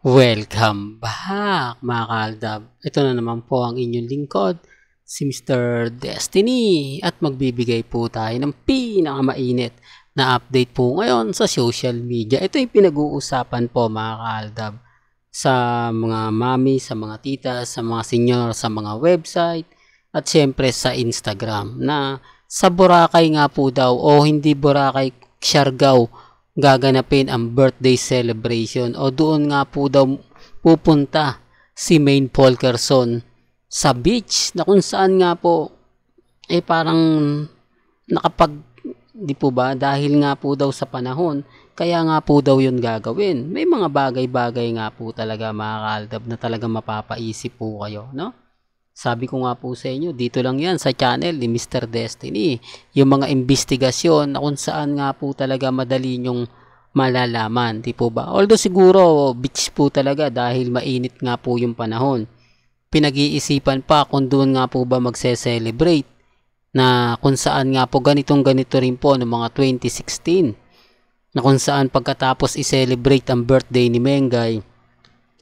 Welcome back mga kaaldab. Ito na naman po ang inyong lingkod, si Mr. Destiny. At magbibigay po tayo ng pinakamainit na update po ngayon sa social media. Ito yung pinag-uusapan po mga kaaldab sa mga mami, sa mga tita, sa mga senior, sa mga website at syempre sa Instagram na sa Boracay nga po daw o hindi Boracay, Siargao gaganapin ang birthday celebration o doon nga po daw pupunta si Maine Polkerson sa beach na kung saan nga po parang nakapag di po ba dahil nga po daw sa panahon kaya nga po daw yun gagawin. May mga bagay-bagay nga po talaga mga kaaldab na talaga mapapaisip po kayo, no? Sabi ko nga po sa inyo, dito lang yan sa channel ni Mr. Destiny. Yung mga investigasyon na kung saan nga po talaga madali nyong malalaman, di po ba? Although siguro beach po talaga dahil mainit nga po yung panahon. Pinag-iisipan pa kung doon nga po ba magse-celebrate na kung saan nga po ganito rin po noong mga 2016 na kung saan pagkatapos i-celebrate ang birthday ni Mengay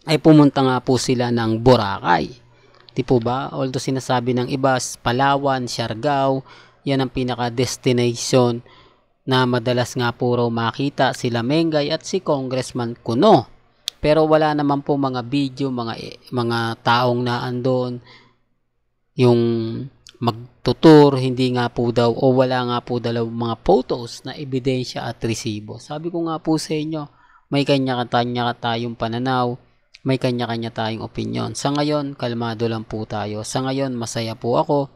ay pumunta nga po sila ng Boracay. Di po ba? Although sinasabi ng iba, Palawan, Siargao, yan ang pinaka-destination na madalas nga po raw makita sila Mengay at si Congressman Cuno. Pero wala naman po mga video, mga taong naandon, yung magtutur, hindi nga po daw o wala nga po daw mga photos na ebidensya at resibo. Sabi ko nga po sa inyo, may kanya-kanya tayong pananaw, may kanya-kanya tayong opinion. Sa ngayon, kalmado lang po tayo. Sa ngayon, masaya po ako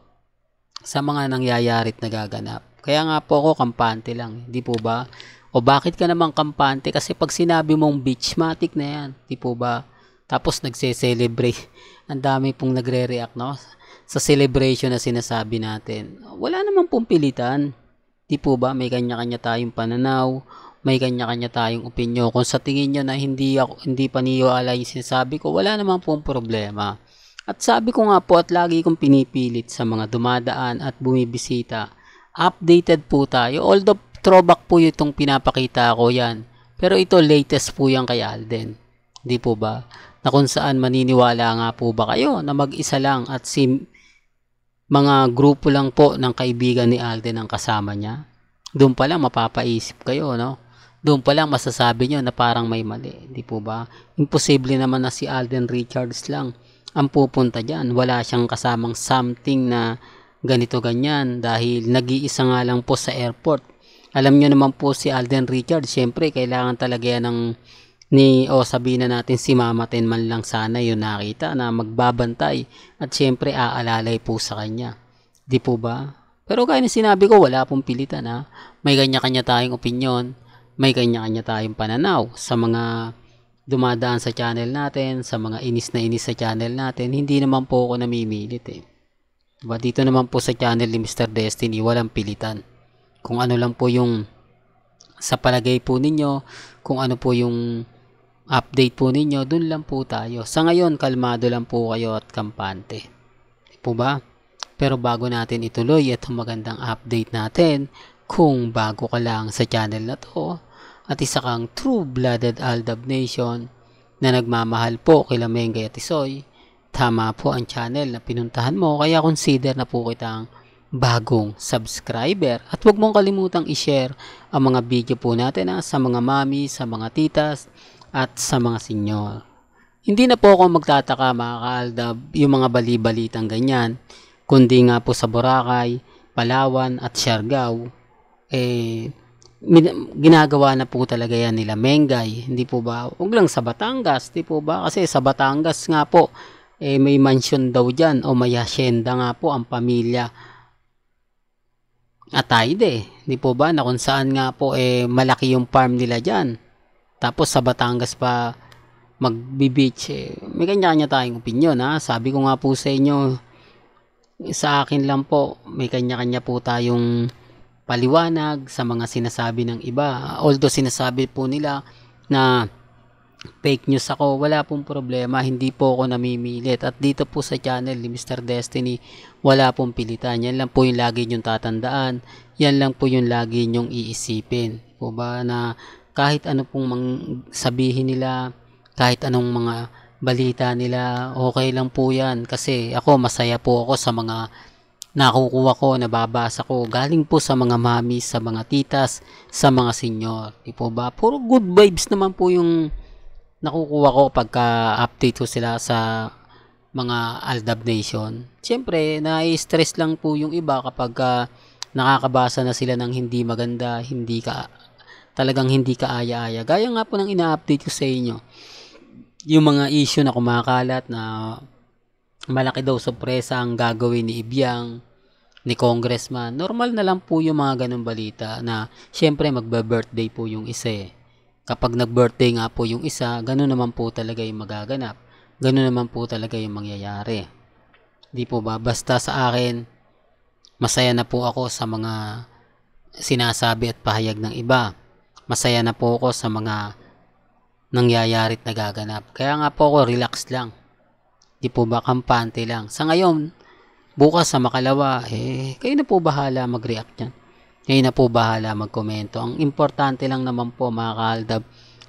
sa mga nangyayari at nagaganap. Kaya nga po ako kampante lang, di po ba? O bakit ka naman kampante? Kasi pag sinabi mong beach, matik na yan, di po ba? Tapos nagse-celebrate. Ang dami pong nagre-react, no? Sa celebration na sinasabi natin. Wala namang pong pilitan. Di po ba? May kanya-kanya tayong pananaw, may kanya-kanya tayong opinyon. Kung sa tingin nyo na hindi paniwala yung sinasabi ko, wala namang pong problema. At sabi ko nga po at lagi kong pinipilit sa mga dumadaan at bumibisita, updated po tayo. Although throwback po itong pinapakita ko yan. Pero ito latest po yan kay Alden. Di po ba? Na kung saan maniniwala nga po ba kayo na mag-isa lang at mga grupo lang po ng kaibigan ni Alden ang kasama niya? Doon pa lang mapapaisip kayo, no? Doon pa lang masasabi nyo na parang may mali. Di po ba? Imposible naman na si Alden Richards lang ang pupunta dyan. Wala siyang kasamang something na ganito ganyan dahil nag-iisa nga lang po sa airport. Alam nyo naman po si Alden Richards, syempre kailangan talaga yan sabihin na natin si Mama Ten man lang sana yun nakita na magbabantay at syempre aalalay po sa kanya. Di po ba? Pero kaya sinabi ko, wala pong pilitan ha. May kanya-kanya tayong opinyon, may kanya-kanya tayong pananaw sa mga dumadaan sa channel natin, sa mga inis na inis sa channel natin. Hindi naman po ako namimilit eh. Diba? Dito naman po sa channel ni Mr. Destiny, walang pilitan. Kung ano lang po yung sa palagay po ninyo, kung ano po yung update po ninyo, dun lang po tayo. Sa ngayon, kalmado lang po kayo at kampante. Di po ba? Pero bago natin ituloy itong magandang update natin, kung bago ka lang sa channel na to, at isa kang true-blooded Aldab Nation na nagmamahal po kila Mengay at Isoy, tama po ang channel na pinuntahan mo, kaya consider na po kitang bagong subscriber. At huwag mong kalimutang i-share ang mga video po natin sa mga mami, sa mga titas, at sa mga senyor. Hindi na po ako magtataka mga kaaldab yung mga bali-balitang ganyan, kundi nga po sa Boracay, Palawan at Siargao, ginagawa na po talaga yan nila Mengay, hindi po ba? Huwag lang sa Batangas, hindi po ba? Kasi sa Batangas nga po, may mansion daw dyan o may hacienda nga po ang pamilya Atayde, hindi po ba? Na kung saan nga po malaki yung farm nila dyan. Tapos sa Batangas pa magbi-beach, may kanya-kanya tayong opinion ha. Sabi ko nga po sa inyo, sa akin lang po, may kanya-kanya po tayong paliwanag sa mga sinasabi ng iba. Although sinasabi po nila na fake news ako, wala pong problema, hindi po ako namimilit. At dito po sa channel ni Mr. Destiny, wala pong pilitan. Yan lang po yung lagi nyong tatandaan, yan lang po yung lagi nyong iisipin. Po ba na kahit ano pong sabihin nila, Kahit anong mga balita nila, okay lang po yan. Kasi ako, masaya po ako sa mga nakukuha ko, nababasa ko. Galing po sa mga mami, sa mga titas, sa mga senior. Di po ba? Puro good vibes naman po yung nakukuha ko pagka-update ko sila sa mga Aldab Nation. Siyempre, na-stress lang po yung iba kapag nakakabasa na sila ng hindi maganda, talagang hindi kaaya-aya. Gaya nga po ng ina-update ko sa inyo. Yung mga issue na kumakalat na malaki daw sorpresa ang gagawin ni Ibiang, ni Congressman. Normal na lang po yung mga ganong balita na siyempre magba-birthday po yung isa. Kapag nag-birthday nga po yung isa, gano'n naman po talaga yung magaganap. Gano'n naman po talaga yung mangyayari. Di po ba? Basta sa akin, masaya na po ako sa mga sinasabi at pahayag ng iba. Masaya na po ako sa mga nangyayari at nagaganap. Kaya nga po ako, relax lang. Di po ba? Kampante lang. Sa ngayon, bukas sa makalawa, kayo na po bahala mag-react yan. Kayo na po bahala magkomento. Ang importante lang naman po mga kaaldab,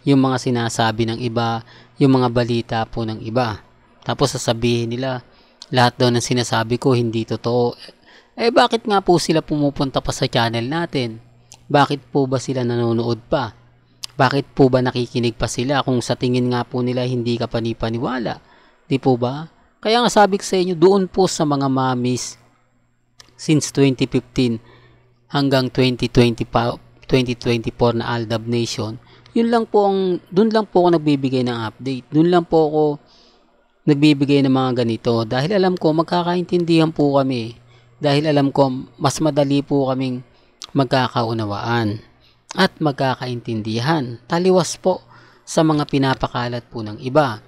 yung mga sinasabi ng iba, yung mga balita po ng iba. Tapos sasabihin nila, lahat daw ng sinasabi ko hindi totoo. Bakit nga po sila pumupunta pa sa channel natin? Bakit po ba sila nanonood pa? Bakit po ba nakikinig pa sila kung sa tingin nga po nila hindi ka panipaniwala? Di po ba? Kaya nga sabi ko sa inyo, doon po sa mga mommies since 2015 hanggang 2024 na Aldab Nation, doon lang po ako nagbibigay ng update. Doon lang po ako nagbibigay ng mga ganito dahil alam ko magkakaintindihan po kami. Dahil alam ko mas madali po kaming magkakaunawaan at magkakaintindihan. Taliwas po sa mga pinapakalat po ng iba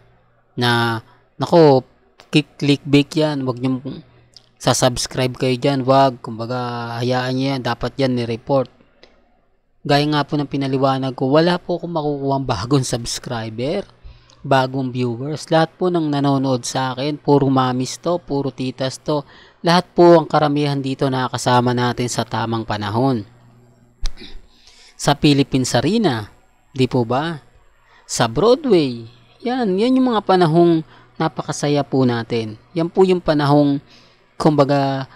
na nako, clickbait yan, wag nyo sasubscribe kayo dyan, wag, kumbaga hayaan nyo yan, dapat yan ni-report. Gaya nga po ng pinaliwanag ko, wala po akong makukuha bagong subscriber, bagong viewers. Lahat po ng nanonood sa akin, puro mamis to, puro titas to. Lahat po ang karamihan dito nakakasama natin sa tamang panahon. Sa Philippines Arena, di po ba? Sa Broadway, yan yung mga panahong napakasaya po natin. Yan po yung panahong, kumbaga,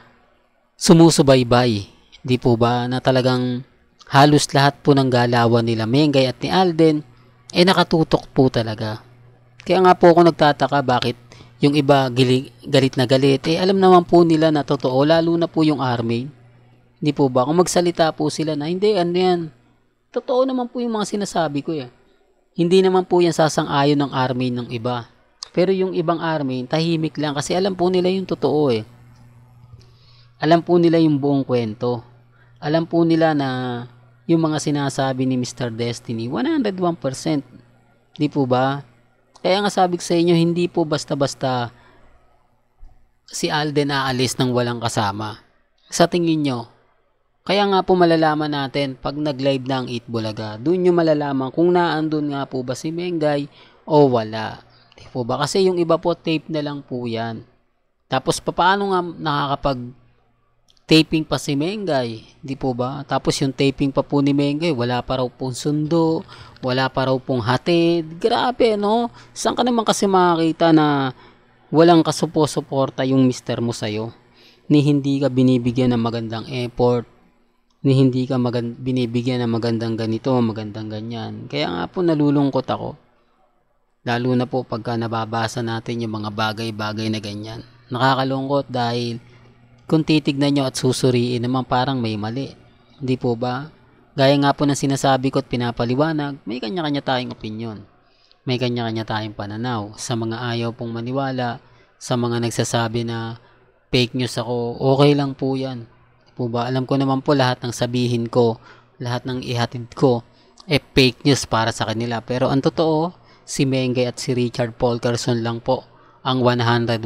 sumusubaybay. Di po ba? Na talagang halos lahat po ng galawan nila Mengay at ni Alden nakatutok po talaga. Kaya nga po ako nagtataka bakit yung iba galit na galit. Alam naman po nila na totoo, lalo na po yung army. Di po ba? Kung magsalita po sila na hindi, ano yan? Totoo naman po yung mga sinasabi ko. Hindi naman po yan sasang-ayon ng army ng iba. Pero yung ibang army, tahimik lang kasi alam po nila yung totoo. Alam po nila yung buong kwento. Alam po nila na yung mga sinasabi ni Mr. Destiny, 101%. Di po ba? Kaya nga sabi ko sa inyo, hindi po basta-basta si Alden aalis ng walang kasama. Sa tingin nyo, kaya nga po malalaman natin pag nag-live na ang Eat Bulaga, doon nyo malalaman kung naandun nga po ba si Mengay o wala. Di po ba? Kasi yung iba po, tape na lang po yan. Tapos paano nga nakakapag-taping pa si Mengay? Di po ba? Tapos yung taping pa po ni Mengay, wala pa raw pong sundo, wala pa raw pong hatid. Grabe, no? Saan ka naman kasi makakita na walang kasupo-suporta yung mister mo sa'yo? Ni hindi ka binibigyan ng magandang effort, ni hindi ka binibigyan ng magandang ganito, magandang ganyan. Kaya nga po nalulungkot ako. Lalo na po pagka nababasa natin yung mga bagay-bagay na ganyan. Nakakalungkot dahil kung titignan nyo at susuriin naman parang may mali. Hindi po ba? Gaya nga po ng sinasabi ko at pinapaliwanag, may kanya-kanya tayong opinyon. May kanya-kanya tayong pananaw. Sa mga ayaw pong maniwala, sa mga nagsasabi na fake news ako, okay lang po yan. Po ba? Alam ko naman po lahat ng sabihin ko, lahat ng ihatid ko, fake news para sa kanila. Pero ang totoo, si Mengay at si Richard Paul Carson lang po ang 101%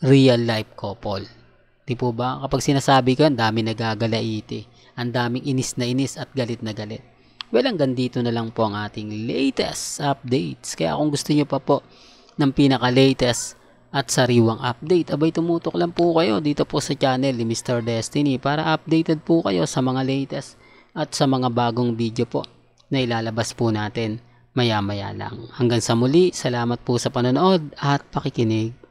real life couple. Di po ba? Kapag sinasabi ko, ang dami nagagalaiti. Ang daming inis na inis at galit na galit. Well, hanggang dito na lang po ang ating latest updates. Kaya kung gusto nyo pa po ng pinaka-latest at sariwang update, abay tumutok lang po kayo dito po sa channel ni Mr. Destiny para updated po kayo sa mga latest at sa mga bagong video po na ilalabas po natin maya-maya lang. Hanggang sa muli, salamat po sa panonood at pakikinig.